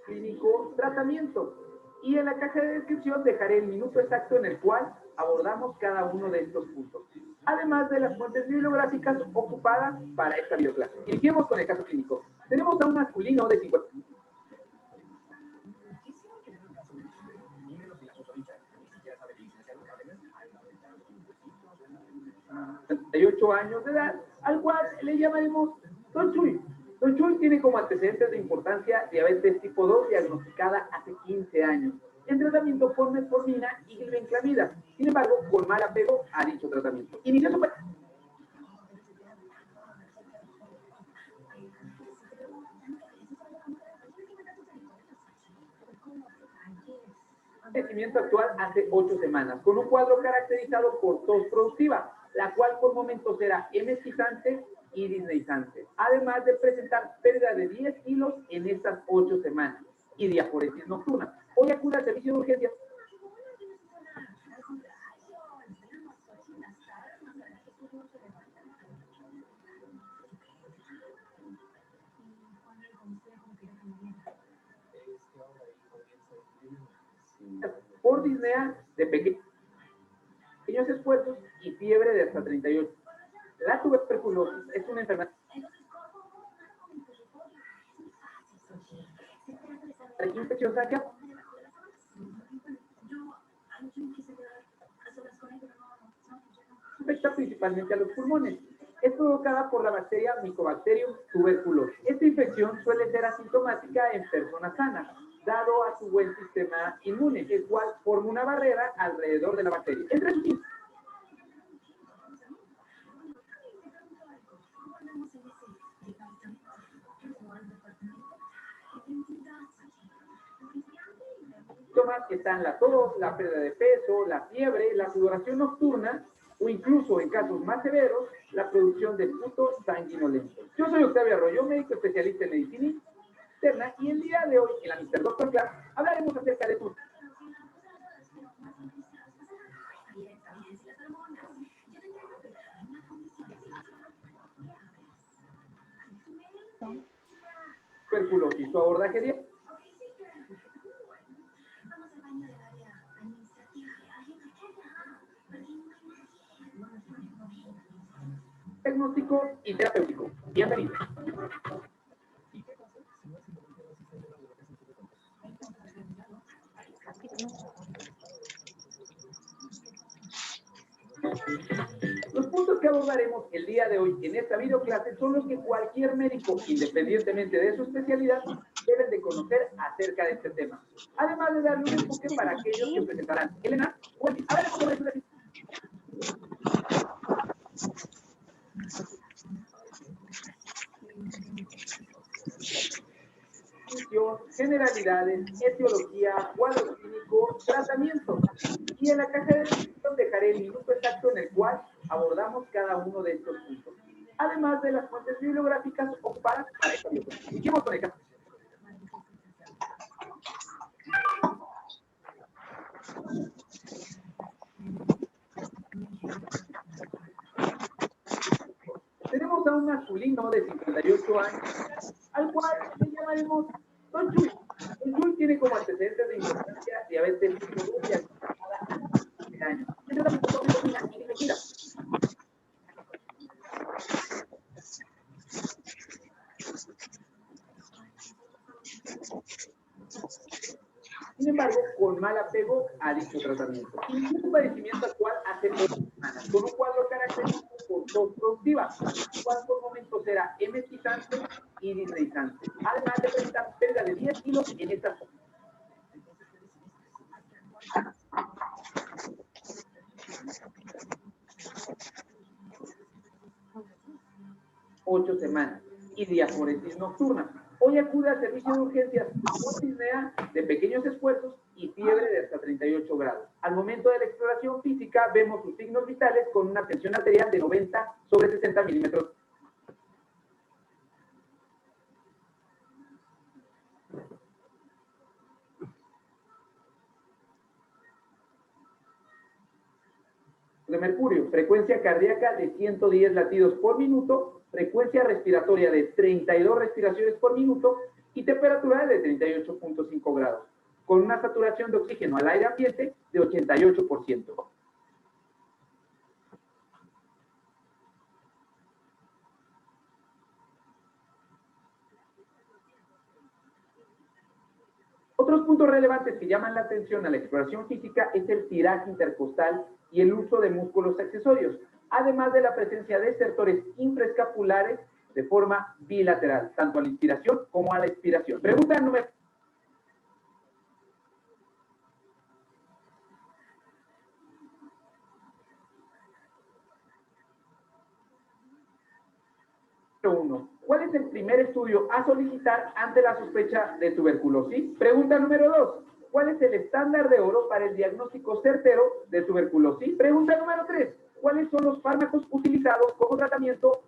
Clínico, tratamiento. Y en la caja de descripción dejaré el minuto exacto en el cual abordamos cada uno de estos puntos, además de las fuentes bibliográficas ocupadas para esta videoclase. Iniciemos con el caso clínico. Tenemos a un masculino de 58 años de edad, al cual le llamaremos Don Chuy. Don Chuy tiene como antecedentes de importancia diabetes tipo 2 diagnosticada hace 15 años, en tratamiento por metformina y glibenclamida, sin embargo, con mal apego a dicho tratamiento. Inició su padecimiento actual hace 8 semanas, con un cuadro caracterizado por tos productiva, la cual por momentos era emetizante y disneizante, además de presentar pérdida de 10 kilos en estas 8 semanas y diaforesis nocturna. Hoy acude al servicio de urgencias. Por disnea de pequeños esfuerzos y fiebre de hasta 38. La tuberculosis es una enfermedad infecciosa que afecta principalmente a los pulmones. Es provocada por la bacteria Mycobacterium tuberculosis. Esta infección suele ser asintomática en personas sanas, dado a su buen sistema inmune, el cual forma una barrera alrededor de la bacteria. Entre sus síntomas están la tos, la pérdida de peso, la fiebre, la sudoración nocturna o incluso en casos más severos, la producción de puto sanguinolento. Yo soy Octavio Arroyo, médico especialista en medicina interna, y el día de hoy en la Mr. Doctor Class hablaremos acerca de tu tuberculosis. Su abordaje diagnóstico y terapéutico. Bienvenido. Los puntos que abordaremos el día de hoy en esta videoclase son los que cualquier médico, independientemente de su especialidad, deben de conocer acerca de este tema. Además de darle un enfoque para aquellos que presentarán. Elena, a ver, ¿cómo es? Generalidades, etiología, cuadro clínico, tratamiento. Y en la caja de descripción dejaré el minuto exacto en el cual abordamos cada uno de estos puntos, además de las fuentes bibliográficas ocupadas para esta video. Iniciemos con el caso. Tenemos a un masculino de 58 años, al cual le llamaremos Don Chuy. Don Chuy tiene como antecedentes de importancia diabetes tipo 2 diagnosticada hace 15 años. En tratamiento por metformina y glibenclamida. Sin embargo, con mal apego a dicho tratamiento. Y un padecimiento actual hace 8 semanas, con un cuadro característico por tos productiva, cual por momentos era emetizante y disneizante, además de presentar pérdida de 10 kilos en estas 8 semanas y diaforesis nocturna. Hoy acude al servicio de urgencias por disnea de pequeños esfuerzos y fiebre de hasta 38 grados. Al momento de la exploración física vemos sus signos vitales con una tensión arterial de 90/60 milímetros. de mercurio, frecuencia cardíaca de 110 latidos por minuto, frecuencia respiratoria de 32 respiraciones por minuto y temperatura de 38.5 grados, con una saturación de oxígeno al aire ambiente de 88%. Otros puntos relevantes que llaman la atención a la exploración física es el tiraje intercostal y el uso de músculos accesorios, además de la presencia de estertores infraescapulares de forma bilateral, tanto a la inspiración como a la expiración. Pregunta número 1. ¿Cuál es el primer estudio a solicitar ante la sospecha de tuberculosis? Pregunta número 2. ¿Cuál es el estándar de oro para el diagnóstico certero de tuberculosis? Pregunta número 3. ¿Cuáles son los fármacos utilizados como tratamiento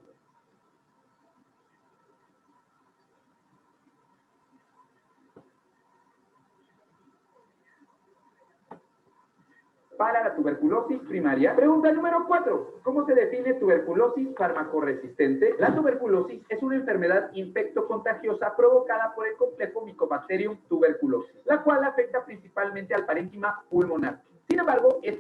para la tuberculosis primaria? Pregunta número 4. ¿Cómo se define tuberculosis farmacoresistente? La tuberculosis es una enfermedad infectocontagiosa provocada por el complejo Mycobacterium tuberculosis, la cual afecta principalmente al parénquima pulmonar. Sin embargo, es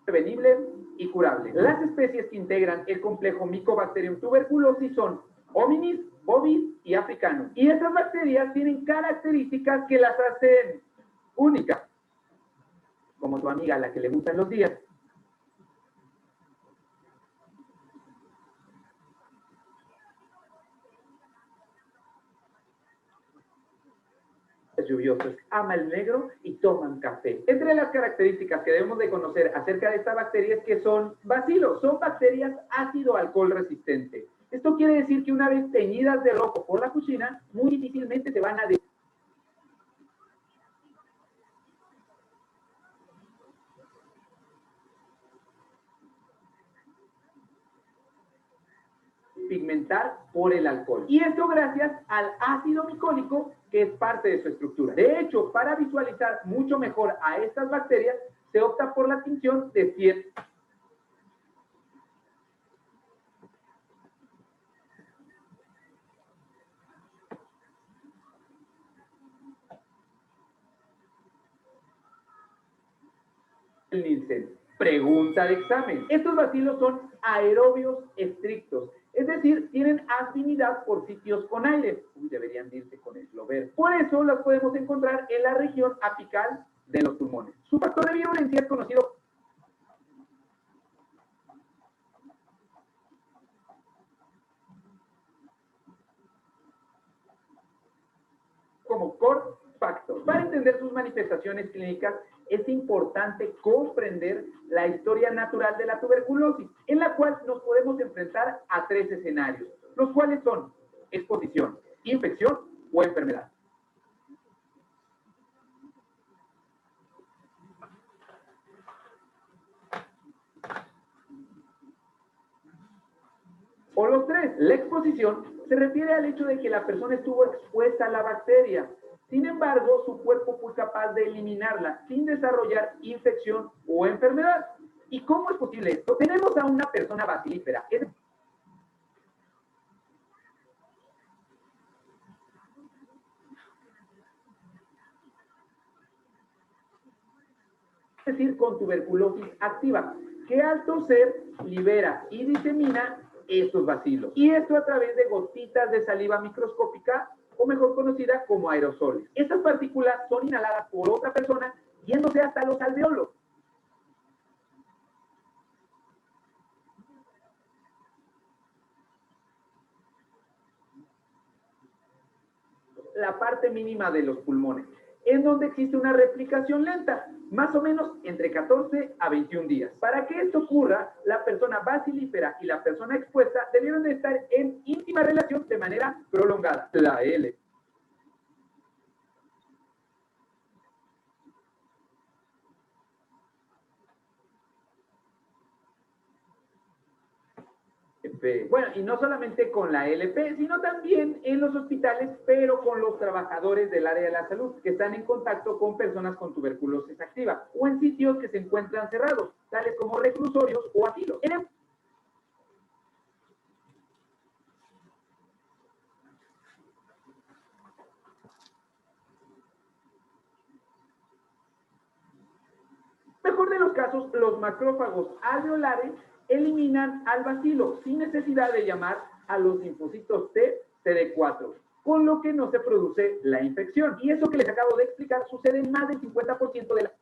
prevenible y curable. Las especies que integran el complejo Mycobacterium tuberculosis son hominis, bovis y africanos. Y estas bacterias tienen características que las hacen únicas, como tu amiga a la que le gustan los días. Lluviosos, ama el negro y toman café. Entre las características que debemos de conocer acerca de esta bacteria es que son bacilos, son bacterias ácido-alcohol resistentes. Esto quiere decir que una vez teñidas de rojo por la fuchina, muy difícilmente se van a pigmentar por el alcohol. Y esto gracias al ácido micólico que es parte de su estructura. De hecho, para visualizar mucho mejor a estas bacterias, se opta por la tinción de cierto Nielsen. Pregunta de examen. Estos bacilos son aerobios estrictos, es decir, tienen afinidad por sitios con aire. Deberían irse con el Slover. Por eso los podemos encontrar en la región apical de los pulmones. Su factor de virulencia es conocido como core factor. Para entender sus manifestaciones clínicas, es importante comprender la historia natural de la tuberculosis, en la cual nos podemos enfrentar a 3 escenarios, los cuales son exposición, infección o enfermedad. O los 3. La exposición se refiere al hecho de que la persona estuvo expuesta a la bacteria. Sin embargo, su cuerpo fue capaz de eliminarla sin desarrollar infección o enfermedad. ¿Y cómo es posible esto? Tenemos a una persona bacilífera, es decir, con tuberculosis activa, que al toser libera y disemina estos bacilos. Y esto a través de gotitas de saliva microscópica, o mejor conocida como aerosoles. Estas partículas son inhaladas por otra persona, yéndose hasta los alveolos. La parte mínima de los pulmones, en donde existe una replicación lenta, más o menos entre 14 a 21 días. Para que esto ocurra, la persona bacilífera y la persona expuesta debieron de estar en íntima relación de manera prolongada. La L. LP. Bueno, y no solamente con la LP, sino también en los hospitales, pero con los trabajadores del área de la salud que están en contacto con personas con tuberculosis activa o en sitios que se encuentran cerrados, tales como reclusorios o asilos. Mejor de los casos, los macrófagos alveolares eliminan al bacilo sin necesidad de llamar a los linfocitos T CD4, con lo que no se produce la infección. Y eso que les acabo de explicar sucede en más del 50% de las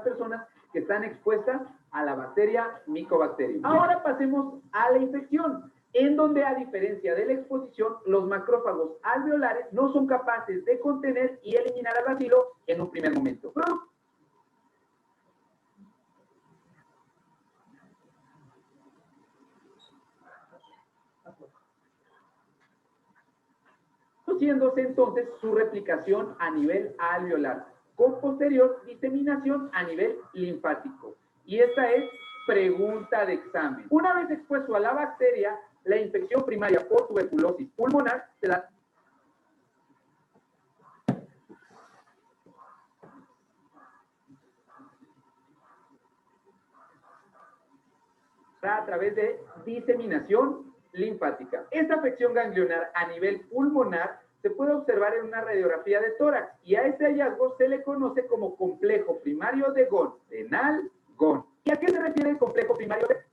personas que están expuestas a la bacteria Mycobacterium. Ahora pasemos a la infección, en donde a diferencia de la exposición, los macrófagos alveolares no son capaces de contener y eliminar al bacilo en un primer momento. Produciéndose entonces su replicación a nivel alveolar, con posterior diseminación a nivel linfático. Y esta es pregunta de examen. Una vez expuesto a la bacteria, la infección primaria por tuberculosis pulmonar se da a través de diseminación linfática. Esta afección ganglionar a nivel pulmonar se puede observar en una radiografía de tórax y a este hallazgo se le conoce como complejo primario de Ghon, de Nal-Ghon. ¿Y a qué se refiere el complejo primario de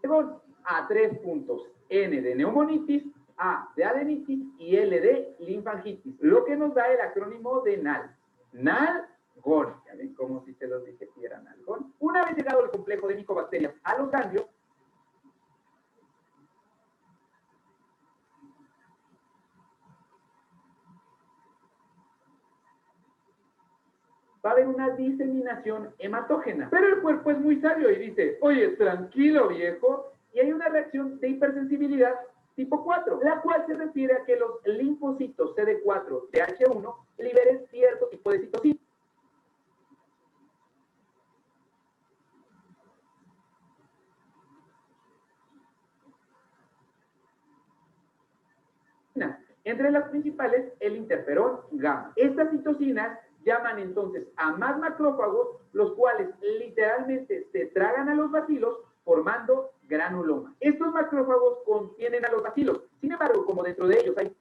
Ghon? A 3 puntos, N de neumonitis, A de adenitis y L de linfangitis, lo que nos da el acrónimo de NAL. Nal-Ghon. Ya ven como si se los dije que era Nal-Ghon. Una vez llegado el complejo de micobacterias a los ganglios, va a haber una diseminación hematógena. Pero el cuerpo es muy sabio y dice, oye, tranquilo viejo, y hay una reacción de hipersensibilidad tipo 4, la cual se refiere a que los linfocitos CD4 TH1 liberen cierto tipo de citocinas. Entre las principales, el interferón gamma. Estas citocinas llaman entonces a más macrófagos, los cuales literalmente se tragan a los bacilos formando granuloma. Estos macrófagos contienen a los bacilos. Sin embargo, como dentro de ellos hay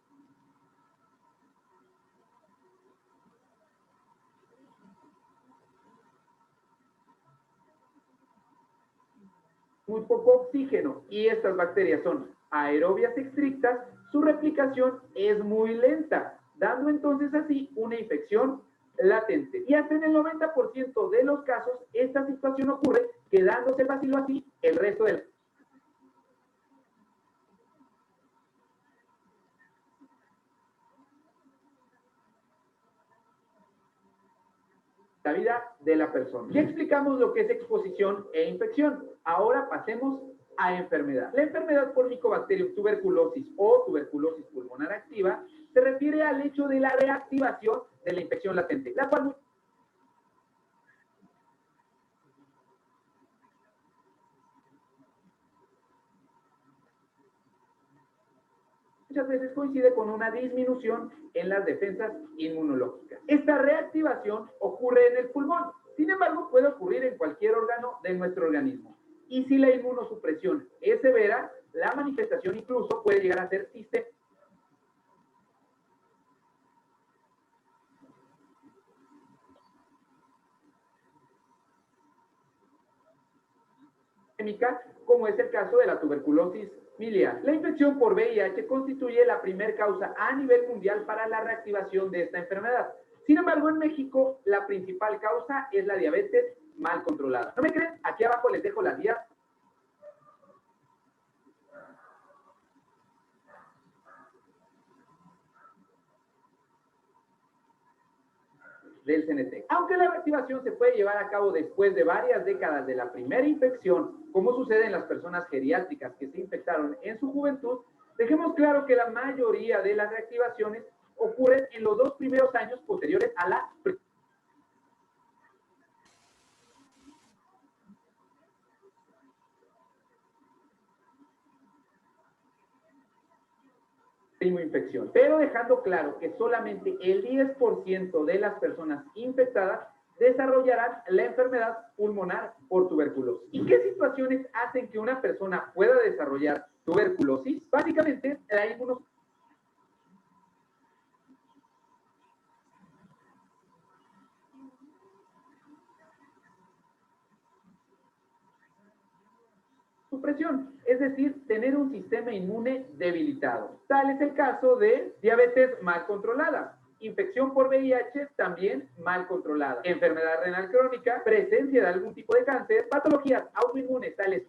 muy poco oxígeno y estas bacterias son aerobias estrictas, su replicación es muy lenta, dando entonces así una infección latente. Y hasta en el 90% de los casos esta situación ocurre quedándose el bacilo así el resto del la vida de la persona. Ya explicamos lo que es exposición e infección. Ahora pasemos a enfermedad. La enfermedad por Mycobacterium tuberculosis o tuberculosis pulmonar activa se refiere al hecho de la reactivación de la infección latente, la cual muchas veces coincide con una disminución en las defensas inmunológicas. Esta reactivación ocurre en el pulmón, sin embargo puede ocurrir en cualquier órgano de nuestro organismo. Y si la inmunosupresión es severa, la manifestación incluso puede llegar a ser sistémica. Como es el caso de la tuberculosis miliar. La infección por VIH constituye la primera causa a nivel mundial para la reactivación de esta enfermedad. Sin embargo, en México, la principal causa es la diabetes mal controlada. ¿No me creen? Aquí abajo les dejo las vías. del CENETEC. Aunque la reactivación se puede llevar a cabo después de varias décadas de la primera infección, como sucede en las personas geriátricas que se infectaron en su juventud, dejemos claro que la mayoría de las reactivaciones ocurren en los 2 primeros años posteriores a la infección, pero dejando claro que solamente el 10% de las personas infectadas desarrollarán la enfermedad pulmonar por tuberculosis. ¿Y qué situaciones hacen que una persona pueda desarrollar tuberculosis? Básicamente, la inmunosupresión es decir, tener un sistema inmune debilitado. Tal es el caso de diabetes mal controlada, infección por VIH también mal controlada, enfermedad renal crónica, presencia de algún tipo de cáncer, patologías autoinmunes tales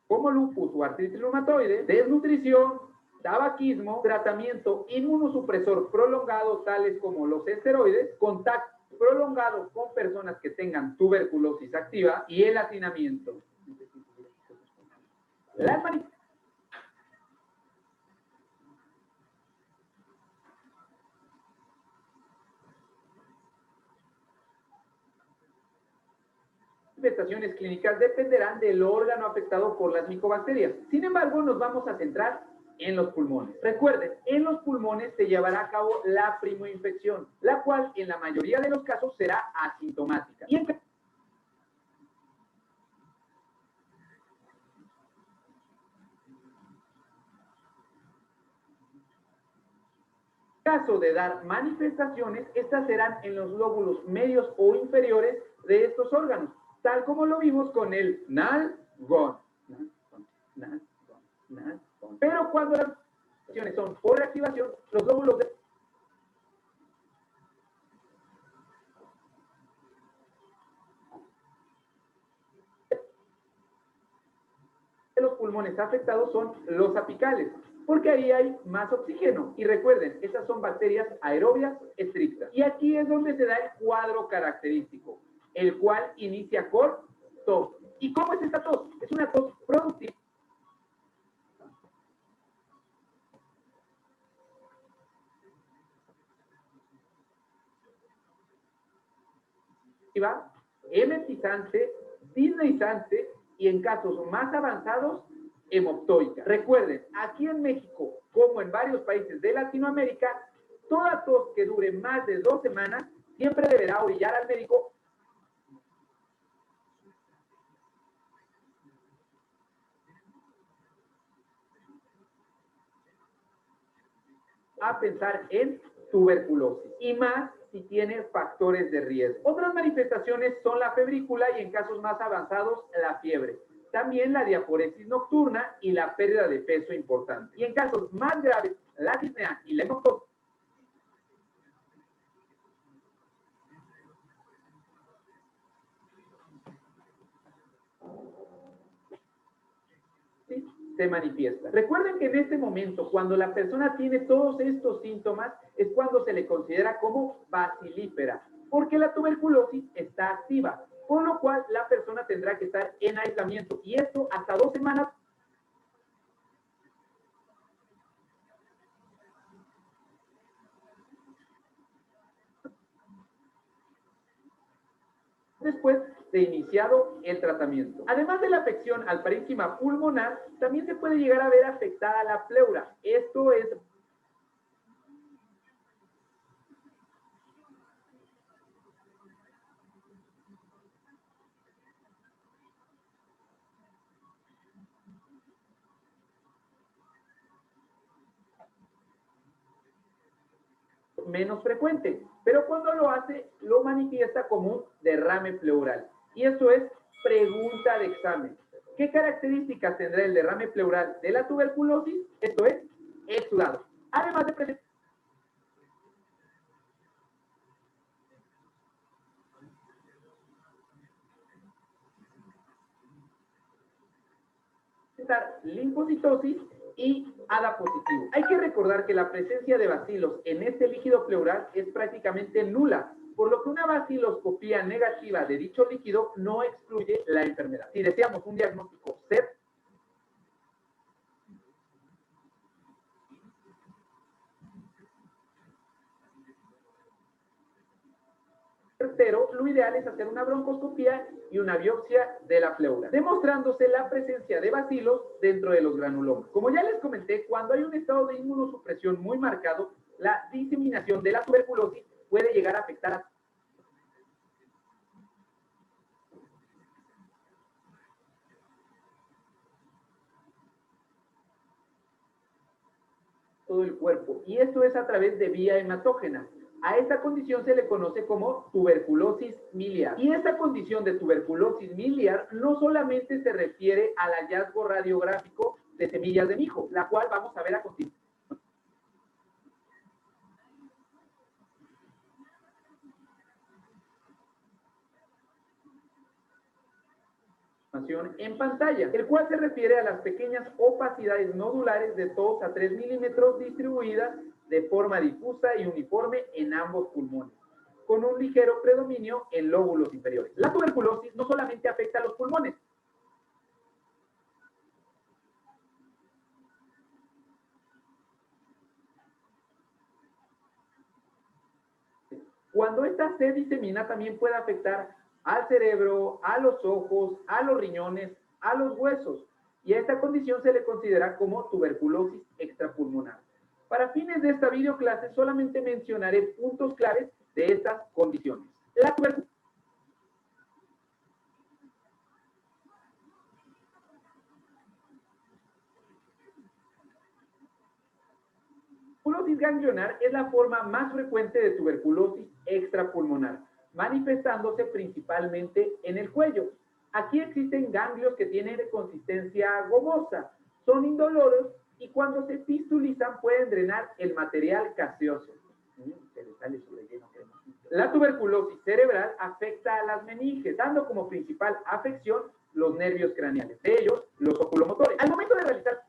como lupus o artritis reumatoide, desnutrición, tabaquismo, tratamiento inmunosupresor prolongado tales como los esteroides, contacto prolongado con personas que tengan tuberculosis activa y el hacinamiento. Las manifestaciones clínicas dependerán del órgano afectado por las micobacterias. Sin embargo, nos vamos a centrar en los pulmones. Recuerden, en los pulmones se llevará a cabo la primoinfección, la cual en la mayoría de los casos será asintomática. Y en caso de dar manifestaciones, estas serán en los lóbulos medios o inferiores de estos órganos, tal como lo vimos con el nalgón. Pero cuando las manifestaciones son por reactivación, los lóbulos de los pulmones afectados son los apicales, porque ahí hay más oxígeno. Y recuerden, esas son bacterias aerobias estrictas. Y aquí es donde se da el cuadro característico, el cual inicia con tos. ¿Y cómo es esta tos? Es una tos productiva. Emetizante, disneizante y en casos más avanzados, hemoptoica. Recuerden, aquí en México, como en varios países de Latinoamérica, toda tos que dure más de 2 semanas siempre deberá orillar al médico a pensar en tuberculosis y más si tiene factores de riesgo. Otras manifestaciones son la febrícula y en casos más avanzados la fiebre. También la diaforesis nocturna y la pérdida de peso importante. Y en casos más graves, la disnea y la hemoptosis se manifiesta. Recuerden que en este momento, cuando la persona tiene todos estos síntomas, es cuando se le considera como bacilífera, porque la tuberculosis está activa, por lo cual la persona tendrá que estar en aislamiento y esto hasta 2 semanas después de iniciado el tratamiento. Además de la afección al parénquima pulmonar, también se puede llegar a ver afectada la pleura. Esto es menos frecuente, pero cuando lo hace, lo manifiesta como un derrame pleural. Y esto es pregunta de examen. ¿Qué características tendrá el derrame pleural de la tuberculosis? Esto es exudado. Además de presentar presentar linfocitosis y ADA positivo. Hay que recordar que la presencia de bacilos en este líquido pleural es prácticamente nula, por lo que una baciloscopía negativa de dicho líquido no excluye la enfermedad. Si deseamos un diagnóstico certero, lo ideal es hacer una broncoscopía y una biopsia de la pleura, demostrándose la presencia de bacilos dentro de los granulomas. Como ya les comenté, cuando hay un estado de inmunosupresión muy marcado, la diseminación de la tuberculosis puede llegar a afectar a todo el cuerpo, y esto es a través de vía hematógena. A esta condición se le conoce como tuberculosis miliar. Y esta condición de tuberculosis miliar no solamente se refiere al hallazgo radiográfico de semillas de mijo, la cual vamos a ver a continuación en pantalla, el cual se refiere a las pequeñas opacidades nodulares de 2 a 3 milímetros distribuidas de forma difusa y uniforme en ambos pulmones, con un ligero predominio en lóbulos inferiores. La tuberculosis no solamente afecta a los pulmones, cuando esta se disemina también puede afectar al cerebro, a los ojos, a los riñones, a los huesos, y a esta condición se le considera como tuberculosis extrapulmonar. Para fines de esta videoclase solamente mencionaré puntos claves de estas condiciones. La tuberculosis ganglionar es la forma más frecuente de tuberculosis extrapulmonar, manifestándose principalmente en el cuello. Aquí existen ganglios que tienen consistencia gomosa, son indoloros y cuando se fistulizan pueden drenar el material gaseoso. La tuberculosis cerebral afecta a las meninges, dando como principal afección los nervios craneales, de ellos los oculomotores. Al momento de realizar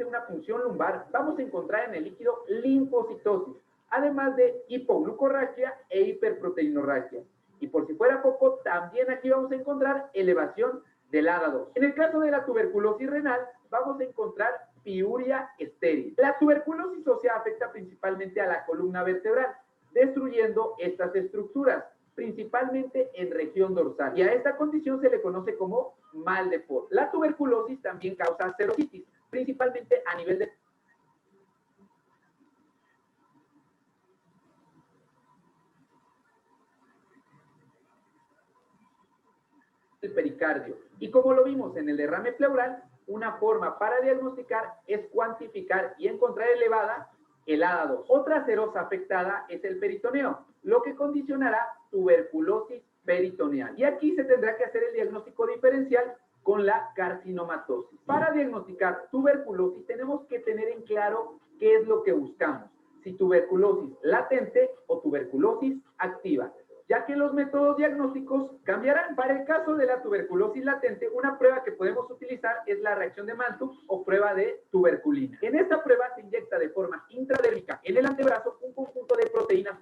una punción lumbar, vamos a encontrar en el líquido linfocitosis, además de hipoglucorraquia e hiperproteinorraquia. Y por si fuera poco, también aquí vamos a encontrar elevación del ADA2. En el caso de la tuberculosis renal, vamos a encontrar piuria estéril. La tuberculosis ósea afecta principalmente a la columna vertebral, destruyendo estas estructuras, principalmente en región dorsal. Y a esta condición se le conoce como mal de Ford. La tuberculosis también causa serositis, principalmente a nivel de el pericardio. Y como lo vimos en el derrame pleural, una forma para diagnosticar es cuantificar y encontrar elevada el ADA2. Otra serosa afectada es el peritoneo, lo que condicionará tuberculosis peritoneal. Y aquí se tendrá que hacer el diagnóstico diferencial con la carcinomatosis. Para diagnosticar tuberculosis tenemos que tener en claro qué es lo que buscamos, si tuberculosis latente o tuberculosis activa, ya que los métodos diagnósticos cambiarán. Para el caso de la tuberculosis latente, una prueba que podemos utilizar es la reacción de Mantoux o prueba de tuberculina. En esta prueba se inyecta de forma intradérmica en el antebrazo un conjunto de proteínas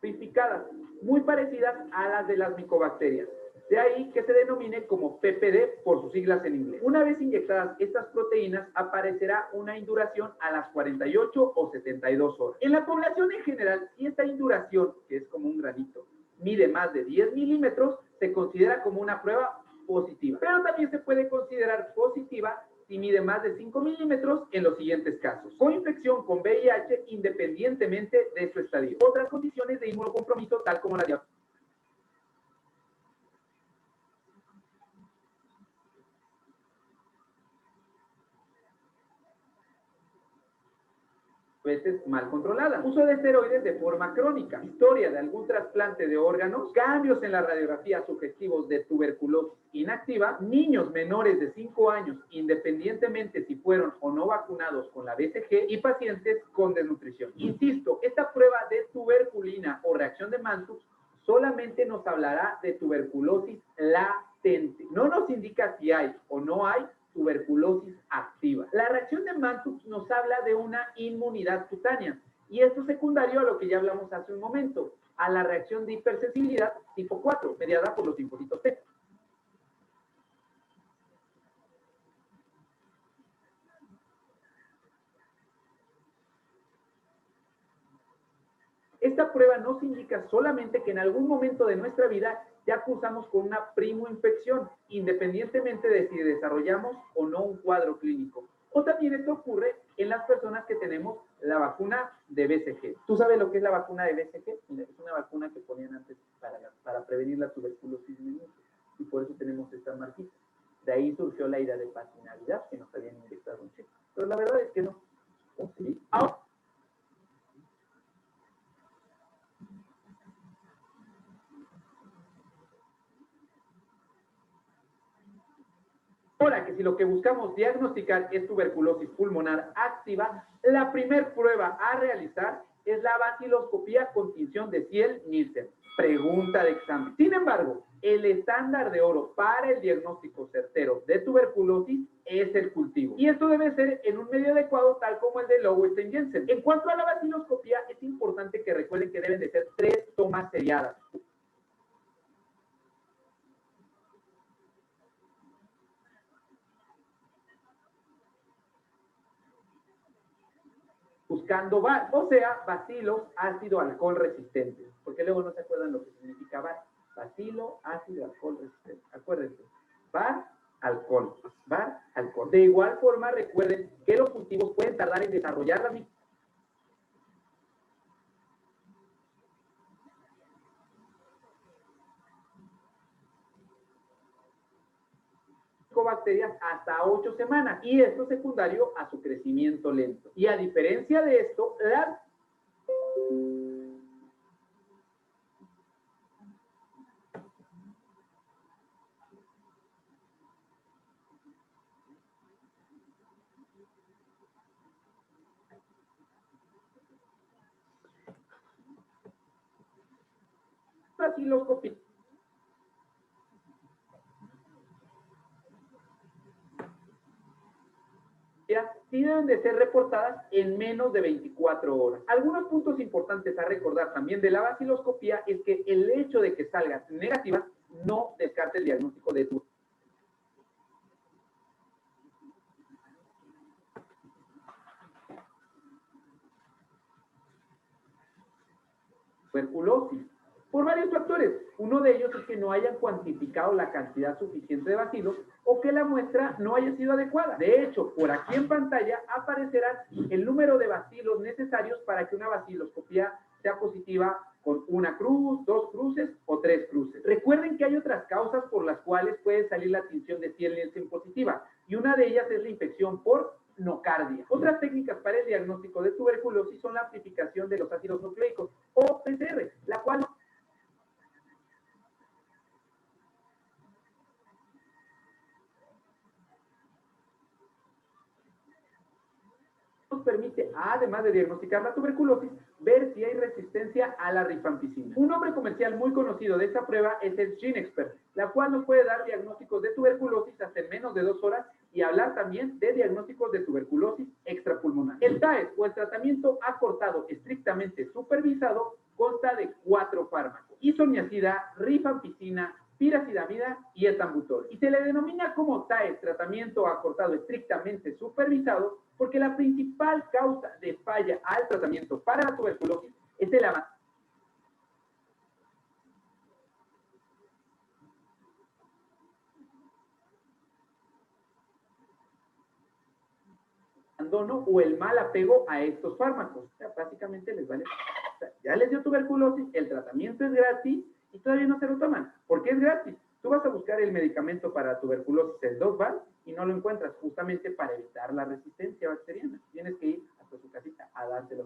purificadas, muy parecidas a las de las micobacterias. De ahí que se denomine como PPD por sus siglas en inglés. Una vez inyectadas estas proteínas, aparecerá una induración a las 48 o 72 horas. En la población en general, si esta induración, que es como un granito, mide más de 10 milímetros, se considera como una prueba positiva. Pero también se puede considerar positiva si mide más de 5 milímetros en los siguientes casos: coinfección con VIH independientemente de su estadio. Otras condiciones de inmunocompromiso, tal como la diabetes. veces mal controlada, uso de esteroides de forma crónica, historia de algún trasplante de órganos, cambios en la radiografía sugestivos de tuberculosis inactiva, niños menores de 5 años, independientemente si fueron o no vacunados con la BCG, y pacientes con desnutrición. Insisto, esta prueba de tuberculina o reacción de Mantoux solamente nos hablará de tuberculosis latente. No nos indica si hay o no hay tuberculosis activa. La reacción de Mantoux nos habla de una inmunidad cutánea y esto es secundario a lo que ya hablamos hace un momento, a la reacción de hipersensibilidad tipo 4, mediada por los linfocitos T. Esta prueba nos indica solamente que en algún momento de nuestra vida ya cursamos con una primoinfección, independientemente de si desarrollamos o no un cuadro clínico. O también esto ocurre en las personas que tenemos la vacuna de BCG. ¿Tú sabes lo que es la vacuna de BCG? Es una vacuna que ponían antes para prevenir la tuberculosis menor y por eso tenemos esta marquita. De ahí surgió la idea de patinavidad, que nos habían inyectado un chip. Pero la verdad es que no. ¿Sí? Ahora que si lo que buscamos diagnosticar es tuberculosis pulmonar activa, la primer prueba a realizar es la baciloscopía con tinción de Ziel-Nielsen. Pregunta de examen. Sin embargo, el estándar de oro para el diagnóstico certero de tuberculosis es el cultivo. Y esto debe ser en un medio adecuado, tal como el de Lowenstein-Jensen. En cuanto a la baciloscopía, es importante que recuerden que deben de ser 3 tomas seriadas. Buscando VAR, o sea, bacilos ácido alcohol resistentes, porque luego no se acuerdan lo que significa VAR. Bacilo ácido alcohol resistente. Acuérdense, VAR, alcohol, VAR, alcohol. De igual forma, recuerden que los cultivos pueden tardar en desarrollar las bacterias hasta 8 semanas y esto secundario a su crecimiento lento. Y a diferencia de esto, la baciloscopía sí deben de ser reportadas en menos de 24 horas. Algunos puntos importantes a recordar también de la baciloscopía es que el hecho de que salgan negativas no descarta el diagnóstico de tuberculosis por varios factores. Uno de ellos es que no hayan cuantificado la cantidad suficiente de bacilos o que la muestra no haya sido adecuada. De hecho, por aquí en pantalla aparecerá el número de bacilos necesarios para que una baciloscopía sea positiva con una cruz, 2 cruces o 3 cruces. Recuerden que hay otras causas por las cuales puede salir la tinción de Ziel-Nielsen positiva y una de ellas es la infección por nocardia. Otras técnicas para el diagnóstico de tuberculosis son la amplificación de los ácidos nucleicos o PCR, la cual nos permite, además de diagnosticar la tuberculosis, ver si hay resistencia a la rifampicina. Un nombre comercial muy conocido de esta prueba es el GeneXpert, la cual nos puede dar diagnósticos de tuberculosis hasta en menos de 2 horas y hablar también de diagnósticos de tuberculosis extrapulmonar. El TAES o el tratamiento acortado estrictamente supervisado consta de 4 fármacos: isoniazida, rifampicina, piracidamida y etambutol. Y se le denomina como TAES, tratamiento acortado estrictamente supervisado, porque la principal causa de falla al tratamiento para la tuberculosis es el abandono o el mal apego a estos fármacos. O sea, básicamente les vale, o sea, ya les dio tuberculosis, el tratamiento es gratis y todavía no se lo toman. ¿Por qué es gratis? Tú vas a buscar el medicamento para tuberculosis, el Dosval, y no lo encuentras justamente para evitar la resistencia bacteriana. Tienes que ir hasta su casita a dárselo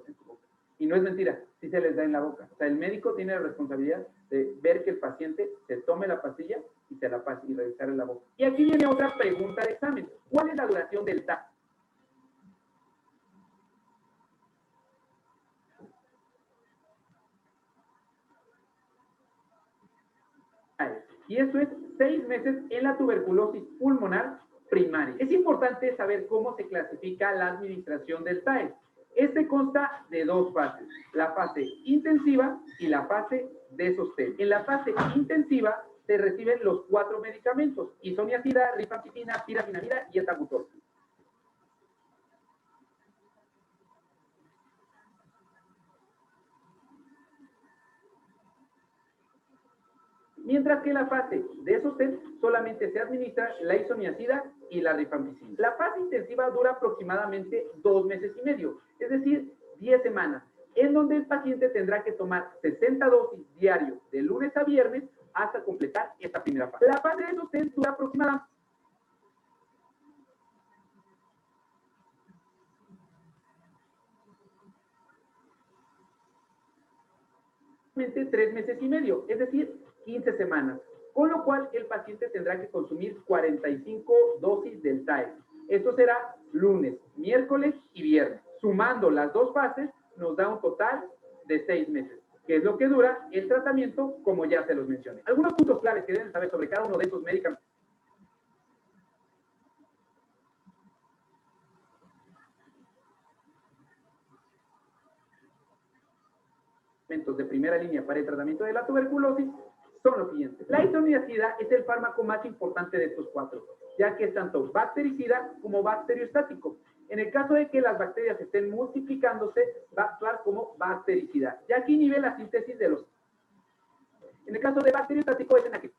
Y no es mentira, sí se les da en la boca. O sea, el médico tiene la responsabilidad de ver que el paciente se tome la pastilla y se la pase y revisar en la boca. Y aquí viene otra pregunta de examen. ¿Cuál es la duración del TAC? Y eso es 6 meses en la tuberculosis pulmonar primaria. Es importante saber cómo se clasifica la administración del TAE. Este consta de 2 fases, la fase intensiva y la fase de sostén. En la fase intensiva se reciben los 4 medicamentos, isoniazida, rifampicina, pirafinamida y etabutor. Mientras que en la fase de sostén solamente se administra la isoniazida y la rifampicina. La fase intensiva dura aproximadamente 2 meses y medio, es decir, 10 semanas, en donde el paciente tendrá que tomar 60 dosis diario de lunes a viernes hasta completar esta primera fase. La fase de sostén dura aproximadamente 3 meses y medio, es decir, 15 semanas, con lo cual el paciente tendrá que consumir 45 dosis del TAE. Esto será lunes, miércoles y viernes. Sumando las 2 fases, nos da un total de 6 meses, que es lo que dura el tratamiento, como ya se los mencioné. Algunos puntos claves que deben saber sobre cada uno de estos medicamentos de primera línea para el tratamiento de la tuberculosis son los siguientes. La isoniazida es el fármaco más importante de estos 4, ya que es tanto bactericida como bacteriostático. En el caso de que las bacterias estén multiplicándose, va a actuar como bactericida, ya que inhibe la síntesis de los... En el caso de bacteriostático es en aquel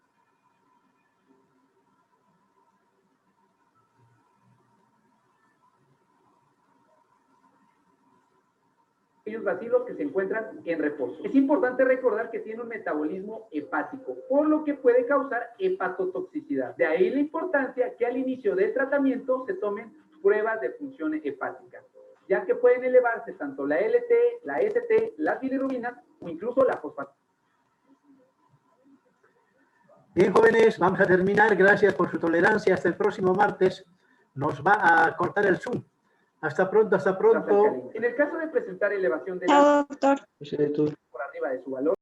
aquellos bacilos que se encuentran en reposo. Es importante recordar que tiene un metabolismo hepático, por lo que puede causar hepatotoxicidad. De ahí la importancia que al inicio del tratamiento se tomen pruebas de función hepática, ya que pueden elevarse tanto la LT, la ST, las bilirrubinas o incluso la fosfato. Bien, jóvenes, vamos a terminar. Gracias por su tolerancia. Hasta el próximo martes. Nos va a cortar el Zoom. Hasta pronto, hasta pronto. En el caso de presentar elevación de Chao, doctor. por arriba de su valor,